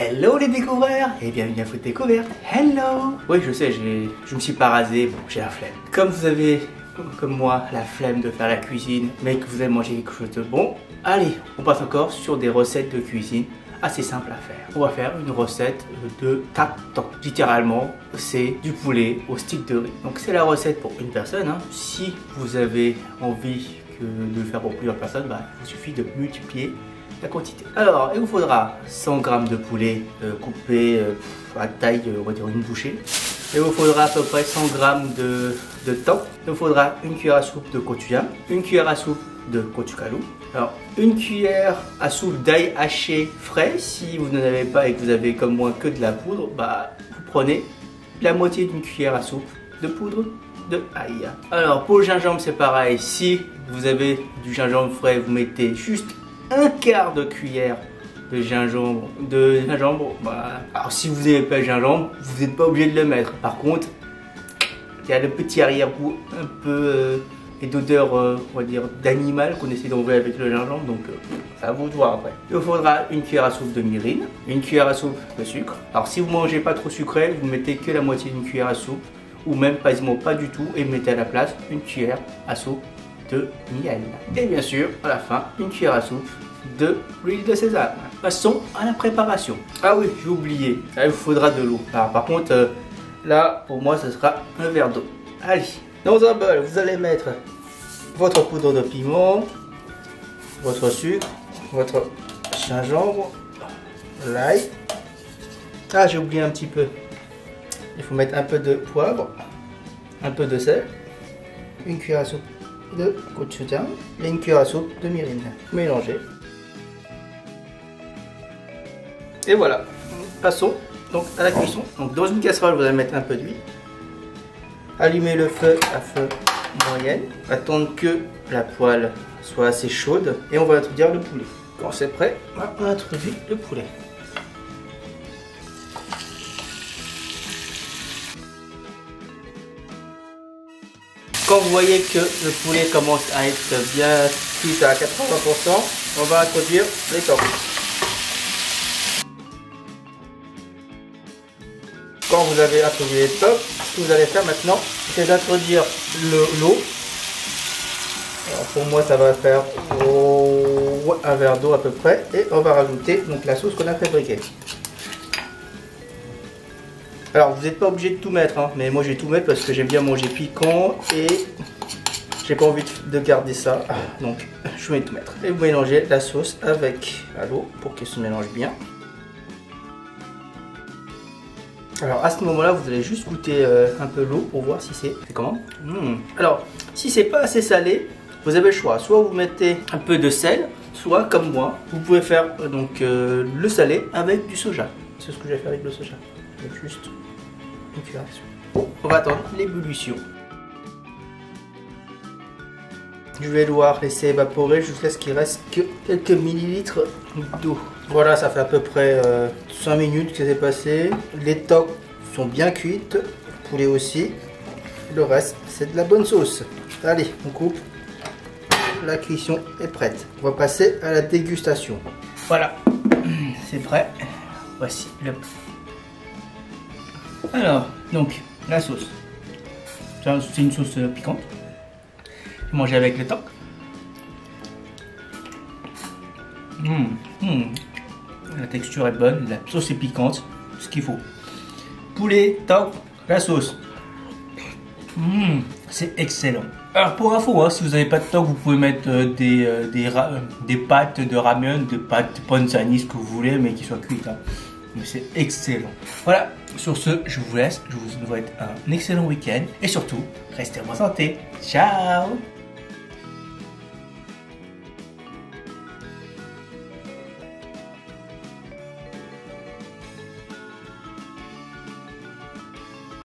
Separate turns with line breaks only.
Hello les découvreurs et bienvenue à Food Découverte. Hello. Oui, je sais, je me suis pas rasé, bon, j'ai la flemme. Comme vous avez, comme moi, la flemme de faire la cuisine, mais que vous allez manger quelque chose de bon, allez, on passe encore sur des recettes de cuisine assez simples à faire. On va faire une recette de tape-temps. Littéralement, c'est du poulet au stick de riz. Donc c'est la recette pour une personne. Hein. Si vous avez envie de le faire pour plusieurs personnes, bah, il suffit de multiplier la quantité. Alors, il vous faudra 100 g de poulet coupé à taille, on va dire une bouchée. Il vous faudra à peu près 100 g de thon. Il vous faudra une cuillère à soupe de gochujang, une cuillère à soupe de gochugaru. Alors, une cuillère à soupe d'ail haché frais. Si vous n'en avez pas et que vous avez comme moi que de la poudre, bah, vous prenez la moitié d'une cuillère à soupe de poudre de ail. Alors, pour le gingembre, c'est pareil. Si vous avez du gingembre frais, vous mettez juste un quart de cuillère de gingembre. Bah, alors si vous n'avez pas de gingembre, vous n'êtes pas obligé de le mettre. Par contre, il y a le petit arrière-goût un peu et d'odeur, on va dire, d'animal qu'on essaie d'enlever avec le gingembre. Donc, ça va vous voir après. Il vous faudra une cuillère à soupe de mirin, une cuillère à soupe de sucre. Alors si vous mangez pas trop sucré, vous mettez que la moitié d'une cuillère à soupe, ou même quasiment pas du tout, et mettez à la place une cuillère à soupe de miel. Et bien sûr, à la fin, une cuillère à soupe de l'huile de sésame. Passons à la préparation. Ah oui, j'ai oublié, il vous faudra de l'eau. Alors par contre, là, pour moi, ce sera un verre d'eau. Allez, dans un bol, vous allez mettre votre poudre de piment, votre sucre, votre gingembre, l'ail. Ah, j'ai oublié un petit peu. Il faut mettre un peu de poivre, un peu de sel, une cuillère à soupe de gochujang et une cuillère à soupe de mirin. Mélangez. Et voilà. Passons donc à la cuisson. Donc dans une casserole, vous allez mettre un peu d'huile. Allumez le feu à feu moyenne. Attendre que la poêle soit assez chaude et on va introduire le poulet. Quand c'est prêt, on introduit le poulet. Quand vous voyez que le poulet commence à être bien cuit à 80%, on va introduire les thons. Quand vous avez introduit les thons, ce que vous allez faire maintenant, c'est d'introduire l'eau. Alors pour moi, ça va faire un verre d'eau à peu près, et on va rajouter donc la sauce qu'on a fabriquée. Alors vous n'êtes pas obligé de tout mettre, hein, mais moi j'ai tout mettre parce que j'aime bien manger piquant et j'ai pas envie de garder ça. Donc je vais tout mettre. Et vous mélangez la sauce avec l'eau pour qu'elle se mélange bien. Alors à ce moment-là, vous allez juste goûter un peu l'eau pour voir si c'est comment. Alors si c'est pas assez salé, vous avez le choix. Soit vous mettez un peu de sel, soit comme moi, vous pouvez faire donc le salé avec du soja. C'est ce que je vais faire avec le soja. Donc juste une cuillère. On va attendre l'ébullition. Je vais devoir laisser évaporer jusqu'à ce qu'il reste que quelques millilitres d'eau. Voilà, ça fait à peu près 5 minutes que c'est passé. Les tocs sont bien cuites, le poulet aussi. Le reste, c'est de la bonne sauce. Allez, on coupe. La cuisson est prête. On va passer à la dégustation. Voilà, c'est prêt. Voici le... Alors, donc, la sauce. C'est une sauce piquante. Je vais manger avec le thon. La texture est bonne, la sauce est piquante, ce qu'il faut. Poulet, thon, la sauce. C'est excellent. Alors pour info, hein, si vous n'avez pas de thon, vous pouvez mettre des pâtes de ramen, des pâtes ponzani, ce que vous voulez, mais qui soient cuites. Hein. Mais c'est excellent. Voilà, sur ce, je vous laisse. Je vous souhaite un excellent week-end. Et surtout, restez en bonne santé. Ciao!